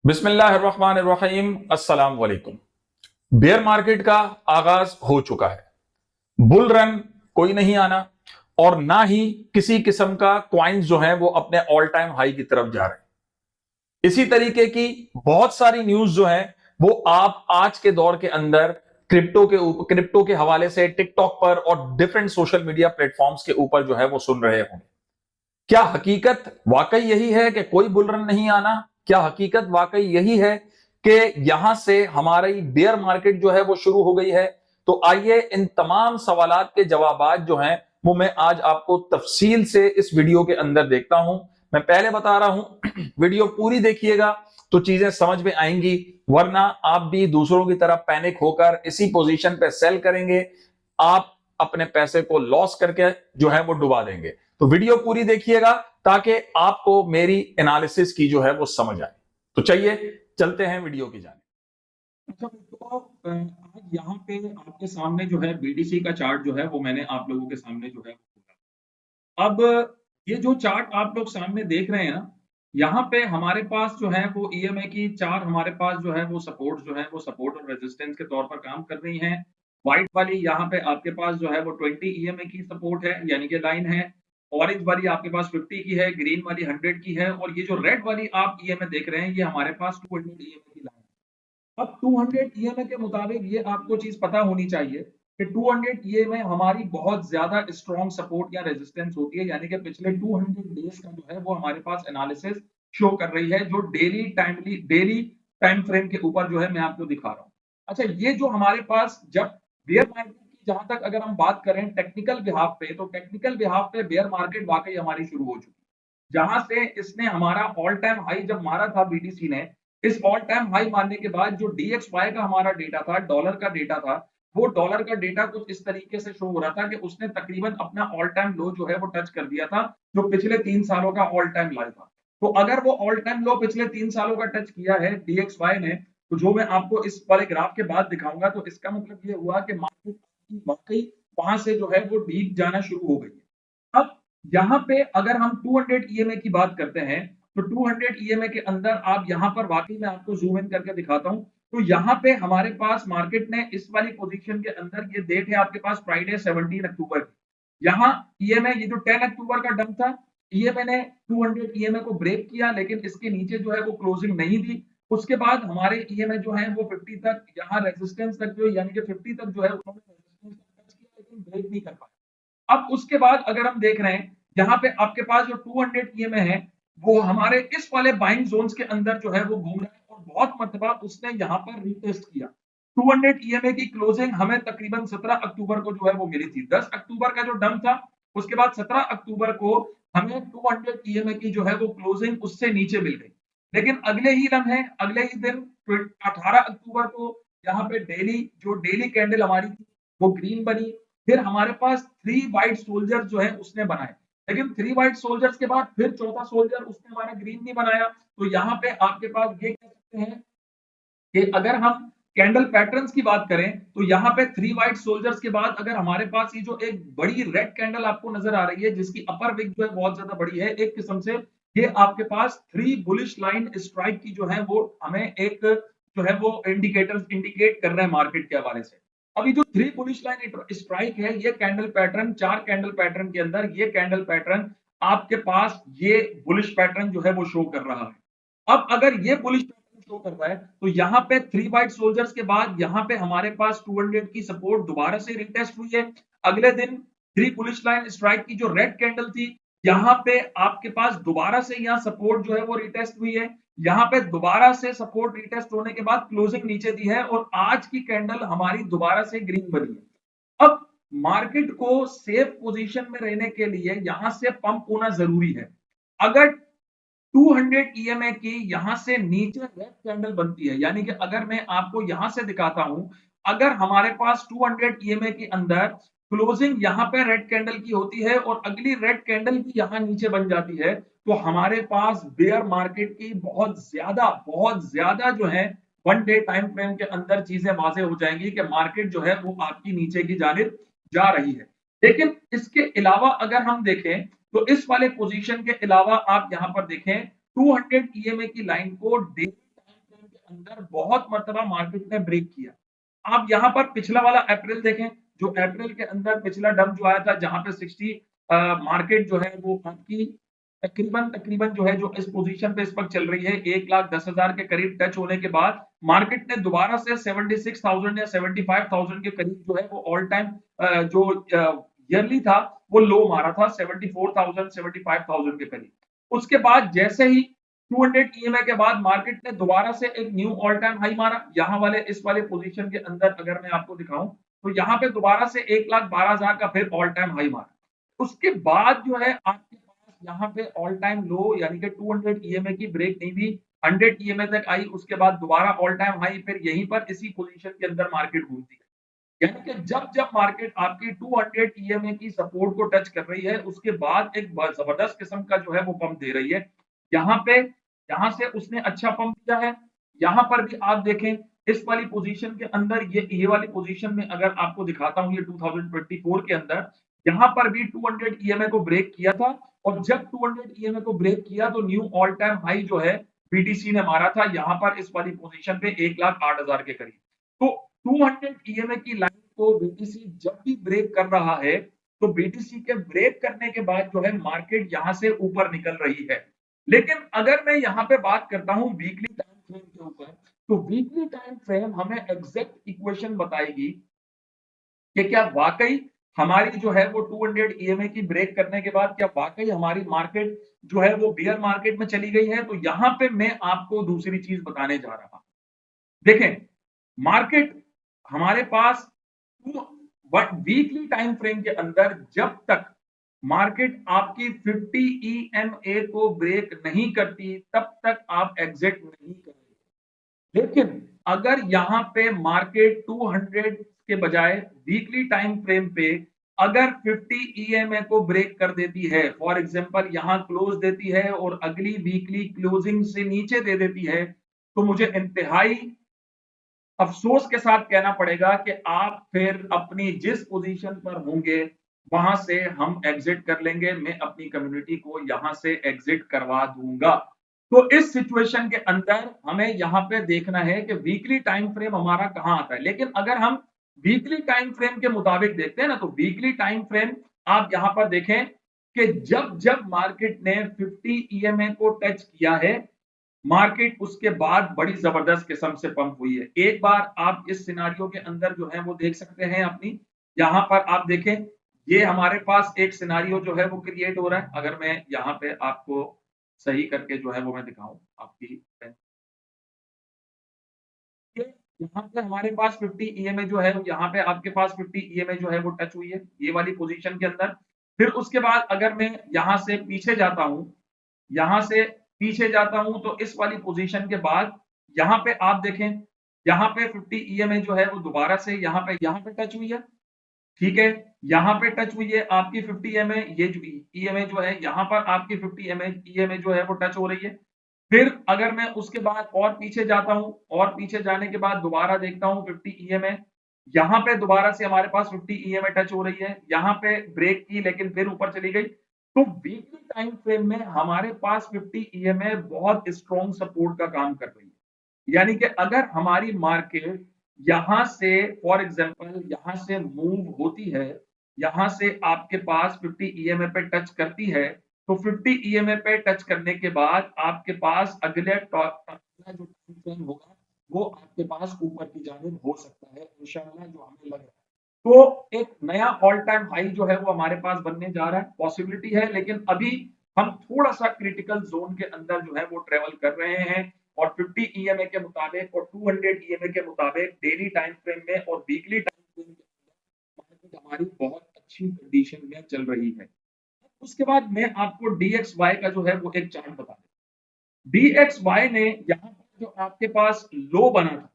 बिस्मिल्लाहिर्रहमानिर्रहीम। अस्सलाम वालेकुम। बेयर मार्केट का आगाज हो चुका है। बुल रन कोई नहीं आना और ना ही किसी किस्म का क्वाइंस जो है वो अपने ऑल टाइम हाई की तरफ जा रहे हैं। इसी तरीके की बहुत सारी न्यूज जो है वो आप आज के दौर के अंदर क्रिप्टो के हवाले से टिकटॉक पर और डिफरेंट सोशल मीडिया प्लेटफॉर्म्स के ऊपर जो है वो सुन रहे होंगे। क्या हकीकत वाकई यही है कि कोई बुल रन नहीं आना? क्या हकीकत वाकई यही है कि यहां से हमारी बेयर मार्केट जो है वो शुरू हो गई है? तो आइए इन तमाम सवालात के जवाबात जो हैं वो मैं आज आपको तफसील से इस वीडियो के अंदर देखता हूं। मैं पहले बता रहा हूं वीडियो पूरी देखिएगा तो चीजें समझ में आएंगी, वरना आप भी दूसरों की तरह पैनिक होकर इसी पोजीशन पे सेल करेंगे, आप अपने पैसे को लॉस करके जो है वो डुबा देंगे। तो वीडियो पूरी देखिएगा ताकि आपको मेरी एनालिसिस की जो है वो समझ आए। तो चलिए चलते हैं वीडियो की जाने। अच्छा तो आज यहाँ पे आपके सामने जो है बीडीसी का चार्ट जो है वो मैंने आप लोगों के सामने जो है खोला। अब ये जो चार्ट आप लोग सामने देख रहे हैं ना, यहाँ पे हमारे पास जो है वो ईएमए की चार हमारे पास जो है वो सपोर्ट जो है वो सपोर्ट और रेजिस्टेंस के तौर पर काम कर रही हैं। व्हाइट वाली यहाँ पे आपके पास जो है वो 20 ईएमए की सपोर्ट है यानी कि लाइन है। ऑरेंज वाली आपके पास 50 की है, ग्रीन वाली 100 की है और ये जो रेड वाली आप ईएमए देख रहे हैं ये हमारे पास 200 ईएमए की लाइन है। अब 200 ईएमए के मुताबिक ये आपको चीज पता होनी चाहिए कि 200 ईएमए हमारी बहुत ज्यादा स्ट्रॉन्ग सपोर्ट या रेजिस्टेंस होती है, यानी कि पिछले 200 डेज का जो है वो हमारे पास एनालिसिस शो कर रही है, जो डेली टाइम फ्रेम के ऊपर जो है मैं आपको दिखा रहा हूँ। अच्छा, ये जो हमारे पास जब बेयर मार्केट की जहां तक अगर हम बात करें टेक्निकल बिहाफ पे, तो टेक्निकल बिहाफ पे बेयर मार्केट वाकई हमारी शुरू हो चुकी है। जहां से इसने हमारा ऑल टाइम हाई जब मारा था बीटीसी ने, इस ऑल टाइम हाई मारने के बाद जो डीएक्सवाई का हमारा डेटा था, डॉलर का डेटा था, वो डॉलर का डेटा कुछ इस तरीके से शो हो रहा था कि उसने तकरीबन अपना ऑल टाइम लो जो है वो टच कर दिया था, जो पिछले 3 सालों का ऑल टाइम लो था। तो अगर वो ऑल टाइम लो पिछले 3 सालों का टच किया है डीएक्सवाई ने, तो जो मैं आपको इस वाले ग्राफ के बाद दिखाऊंगा, तो इसका मतलब ये हुआ कि मार्केट वाकई वहां से जो है वो डीप जाना शुरू हो गई है। अब यहाँ पे अगर हम 200 ईएमए की बात करते हैं, तो 200 ईएमए के अंदर आप यहाँ पर वाकई मैं आपको जूम इन करके दिखाता हूँ। तो यहाँ पे हमारे पास मार्केट ने इस वाली पोजीशन के अंदर, ये डेट है आपके पास फ्राइडे 17 अक्टूबर की। यहाँ ईएमए ये जो 10 अक्टूबर का डंप था, ईएमए ने 200 ईएमए को ब्रेक किया, लेकिन इसके नीचे जो है वो क्लोजिंग नहीं दी। उसके बाद हमारे ईएमए जो है वो 50 तक, यहाँ रेजिस्टेंस तक जो यानी कि 50 तक जो है उन्होंने रेजिस्टेंस टच किया, लेकिन ब्रेक नहीं कर पाया। अब उसके बाद अगर हम देख रहे हैं, यहाँ पे आपके पास जो 200 ईएमए है वो हमारे इस वाले बाइंग जोन्स के अंदर जो है वो घूम रहा है और बहुत मरतबा उसने यहाँ पर रीटेस्ट किया। 200 ईएमए की क्लोजिंग हमें तकरीबन 17 अक्टूबर को जो है वो मिली थी। 10 अक्टूबर का जो डंप था, उसके बाद 17 अक्टूबर को हमें 200 ईएमए की जो है वो क्लोजिंग उससे नीचे मिल गई। लेकिन अगले ही लम्हे, अगले ही दिन 18 अक्टूबर को यहाँ पे डेली कैंडल हमारी थी वो ग्रीन बनी। फिर हमारे पास 3 व्हाइट सोल्जर जो है उसने बनाए, लेकिन 3 व्हाइट सोल्जर्स के बाद फिर चौथा सोल्जर उसने हमारा ग्रीन नहीं बनाया। तो यहाँ पे आपके पास ये कह सकते हैं कि अगर हम कैंडल पैटर्न्स की बात करें, तो यहाँ पे 3 व्हाइट सोल्जर्स के बाद अगर हमारे पास ये जो एक बड़ी रेड कैंडल आपको नजर आ रही है, जिसकी अपर विक जो है बहुत ज्यादा बड़ी है एक किस्म से, ये आपके पास 3 बुलिश लाइन स्ट्राइक की जो है वो हमें एक जो है वो इंडिकेट कर रहे हैं मार्केट के हवाले से। अभी जो 3 बुलिश लाइन स्ट्राइक है, ये कैंडल पैटर्न 4 कैंडल पैटर्न के अंदर ये कैंडल पैटर्न आपके पास ये बुलिश पैटर्न जो है वो शो कर रहा है। अब अगर ये बुलिश शो कर रहा है, तो यहाँ पे 3 व्हाइट सोल्जर्स के बाद यहाँ पे हमारे पास 200 की सपोर्ट दोबारा से रिटेस्ट हुई है। अगले दिन 3 बुलिश लाइन स्ट्राइक की जो रेड कैंडल थी, यहाँ पे आपके पास दोबारा से यहाँ सपोर्ट जो है वो रिटेस्ट हुई है। यहाँ पे दोबारा से सपोर्ट रिटेस्ट होने के बाद क्लोजिंग नीचे दी है और आज की कैंडल हमारी दोबारा से ग्रीन बनी है। अब मार्केट को सेफ पोजीशन में रहने के लिए यहां से पंप होना जरूरी है। अगर 200 ईएमए की यहां से नीचे रेड कैंडल बनती है, यानी कि अगर मैं आपको यहां से दिखाता हूं, अगर हमारे पास 200 ईएमए के अंदर क्लोजिंग यहां पे रेड कैंडल की होती है और अगली रेड कैंडल भी यहां नीचे बन जाती है, तो हमारे पास बेयर मार्केट की बहुत ज्यादा जो है वन डे टाइम फ्रेम के अंदर चीजें वाजे हो जाएंगी कि मार्केट जो है वो आपकी नीचे की जानिब जा रही है। लेकिन इसके अलावा अगर हम देखें, तो इस वाले पोजीशन के अलावा आप यहां पर देखें 200 ईएमए की लाइन को डेली अंदर बहुत मर्तबा मार्केट ने ब्रेक किया। आप यहाँ पर पिछला वाला अप्रैल देखें, जो अप्रैल के अंदर पिछला डंप जो आया था जहां पे 60 मार्केट जो है वो आपकी तकरीबन तकरीबन जो है जो इस पोजीशन पे इस वक्त चल रही है 1,10,000 के करीब टच होने के बाद मार्केट ने दोबारा से 76,000 या 75,000 के करीब जो है वो ऑल टाइम जो ईयरली था वो लो मारा था 74,000 75,000 के करीब। उसके बाद जैसे ही 200 ईएमए के बाद मार्केट ने दोबारा से एक न्यू ऑल टाइम हाई मारा। यहाँ वाले इस वाले पोजीशन के अंदर अगर मैं आपको दिखाऊं तो यहाँ पे दोबारा से 1,12,000 का फिर ऑल टाइम हाई मारा। उसके बाद जो है आपके पास यहाँ पे ऑल टाइम लो यानी कि 200 ईएमए की ब्रेक नहीं हुई, 100 ईएमए तक आई, उसके बाद दोबारा ऑल टाइम हाई, फिर यहीं पर इसी पोजीशन के अंदर मार्केट घूमती है। यानी कि जब जब मार्केट आपकी 200 ईएमए की सपोर्ट को टच कर रही है उसके बाद एक जबरदस्त किस्म का जो है वो पंप दे रही है। यहाँ पे यहाँ से उसने अच्छा पंप दिया है। यहाँ पर भी आप देखें इस वाली पोजीशन के अंदर ये वाली पोजीशन में अगर आपको दिखाता हूं ये 2024 के अंदर यहाँ पर भी 200 ईएमए को ब्रेक किया था और जब 200 ईएमए को ब्रेक किया तो न्यू ऑल टाइम हाई जो है बीटीसी ने मारा था यहाँ पर इस वाली पोजीशन पे 1,08,000 के करीब। तो 200 ईएमए की लाइन को बीटीसी जब भी ब्रेक कर रहा है तो बीटीसी के ब्रेक करने के बाद जो है मार्केट यहां से ऊपर निकल रही है। लेकिन अगर मैं यहाँ पे बात करता हूं वीकली टाइम फ्रेम के ऊपर तो वीकली टाइम फ्रेम हमें एग्जैक्ट इक्वेशन बताएगी कि क्या वाकई हमारी जो है वो 200 ईएमए की ब्रेक करने के बाद क्या वाकई हमारी मार्केट जो है वो बियर मार्केट में चली गई है। तो यहाँ पे मैं आपको दूसरी चीज बताने जा रहा हूं। देखें मार्केट हमारे पास वीकली टाइम फ्रेम के अंदर जब तक मार्केट आपकी 50 ईएमए को ब्रेक नहीं करती तब तक आप एग्जिट नहीं करेंगे। लेकिन अगर यहां पे मार्केट 200 के बजाय वीकली टाइम फ्रेम पे अगर 50 ईएमए को ब्रेक कर देती है, फॉर एग्जांपल यहां क्लोज देती है और अगली वीकली क्लोजिंग से नीचे दे देती है, तो मुझे इंतहाई अफसोस के साथ कहना पड़ेगा कि आप फिर अपनी जिस पोजीशन पर होंगे वहां से हम एग्जिट कर लेंगे। मैं अपनी कम्युनिटी को यहां से एग्जिट करवा दूंगा। तो इस सिचुएशन के अंदर हमें यहां पे देखना है कि वीकली टाइम फ्रेम हमारा कहां आता है। लेकिन अगर हम वीकली टाइम फ्रेम के मुताबिक देखते हैं ना तो वीकली टाइम फ्रेम आप यहां पर देखें कि जब जब मार्केट ने 50 ईएमए को टच किया है मार्केट उसके बाद बड़ी जबरदस्त किस्म से पंप हुई है। एक बार आप इस सिनारियो के अंदर जो है वो देख सकते हैं अपनी यहां पर आप देखें ये हमारे पास एक सिनारियो जो है वो क्रिएट हो रहा है। अगर मैं यहाँ पे आपको सही करके जो है वो मैं दिखाऊं आपकी यहाँ पे हमारे पास 50 ईएमए जो है यहाँ पे आपके पास 50 ईएमए जो है वो टच हुई है ये वाली पोजीशन के अंदर। फिर उसके बाद अगर मैं यहाँ से पीछे जाता हूं यहां से पीछे जाता हूं तो इस वाली पोजीशन के बाद यहां पे आप देखें यहां पे 50 ईएमए जो है वो दोबारा से यहां पे टच हुई है। ठीक है यहां पे टच हुई है आपकी 50 ईएमए ये जो ईएमए जो है यहां पर आपकी 50 ईएमए जो है वो टच हो रही है। फिर अगर मैं उसके बाद और पीछे जाता हूं और पीछे जाने के बाद दोबारा देखता हूं 50 ईएमए यहाँ पे दोबारा से हमारे पास 50 ईएमए टच हो रही है। यहाँ पे ब्रेक की लेकिन फिर ऊपर चली गई। तो वीकली टाइम फ्रेम में हमारे पास 50 ईएमए बहुत स्ट्रॉन्ग सपोर्ट का काम कर रही है। यानी कि अगर हमारी मार्केट यहां से फॉर एग्जांपल यहां से मूव होती है यहां से आपके पास 50 ईएमए पे टच करती है तो 50 ईएमए पे टच करने के बाद आपके पास अगले जो टाइम फ्रेम होगा वो आपके पास ऊपर की जानिब हो सकता है इंशाल्लाह जो हमें लग रहा है। तो एक नया ऑल टाइम हाई जो है वो हमारे पास बनने जा रहा है पॉसिबिलिटी है। लेकिन अभी हम थोड़ा सा क्रिटिकल जोन के अंदर जो है वो ट्रेवल कर रहे हैं और 50 ईएमए के मुताबिक और 200 ईएमए के मुताबिक डेली टाइम फ्रेम में और वीकली टाइम फ्रेम के अंदर मार्केट हमारी बहुत अच्छी कंडीशन में चल रही है। उसके बाद मैं आपको डीएक्सवाई का जो है वो एक चार्ट बता दें। डीएक्सवाई ने यहाँ पर जो आपके पास लो बना था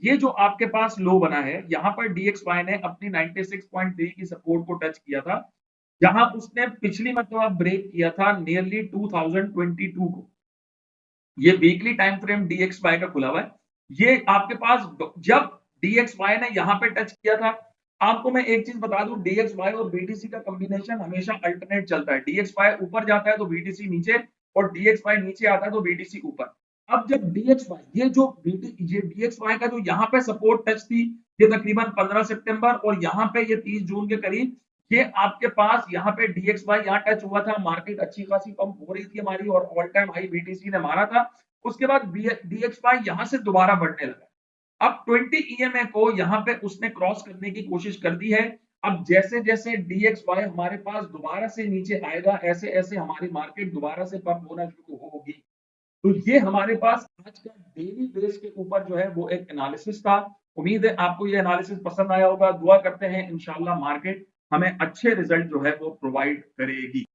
ये जो आपके पास लो बना है यहाँ पर डीएक्सवाई ने अपनी 96.3 की सपोर्ट को टच किया था जहां उसने पिछली मरतबा ब्रेक किया था नियरली 2022 को। ये वीकली टाइम फ्रेम डीएक्सवाई का खुला हुआ है। ये आपके पास जब डीएक्सवाई ने यहाँ पे टच किया था आपको मैं एक चीज बता दूं डीएक्सवाई और बीटीसी का कॉम्बिनेशन हमेशा अल्टरनेट चलता है। डीएक्सवाई ऊपर जाता है तो बीटीसी नीचे और डीएक्सवाई नीचे आता है तो बीटीसी ऊपर। अब जब DXY ये जो ये DXY का जो यहाँ पे सपोर्ट टच थी, ये तकरीबन 15 सितंबर और यहाँ पे ये 30 जून के करीब ये आपके पास यहाँ पे DXY यहाँ टच हुआ था, मार्केट अच्छी खासी पंप हो रही थी हमारी और ऑल टाइम हाई BTC ने मारा था। उसके बाद DXY यहाँ से दोबारा बढ़ने लगा। अब 20 EMA को यहाँ पे उसने क्रॉस करने की कोशिश कर दी है। अब जैसे-जैसे DXY हमारे पास दोबारा से नीचे आएगा, ऐसे-ऐसे हमारी मार्केट दोबारा से पंप होना शुरू होगी। तो ये हमारे पास आज का डेली बेस के ऊपर जो है वो एक एनालिसिस था। उम्मीद है आपको ये एनालिसिस पसंद आया होगा। दुआ करते हैं इंशाल्लाह मार्केट हमें अच्छे रिजल्ट जो है वो प्रोवाइड करेगी।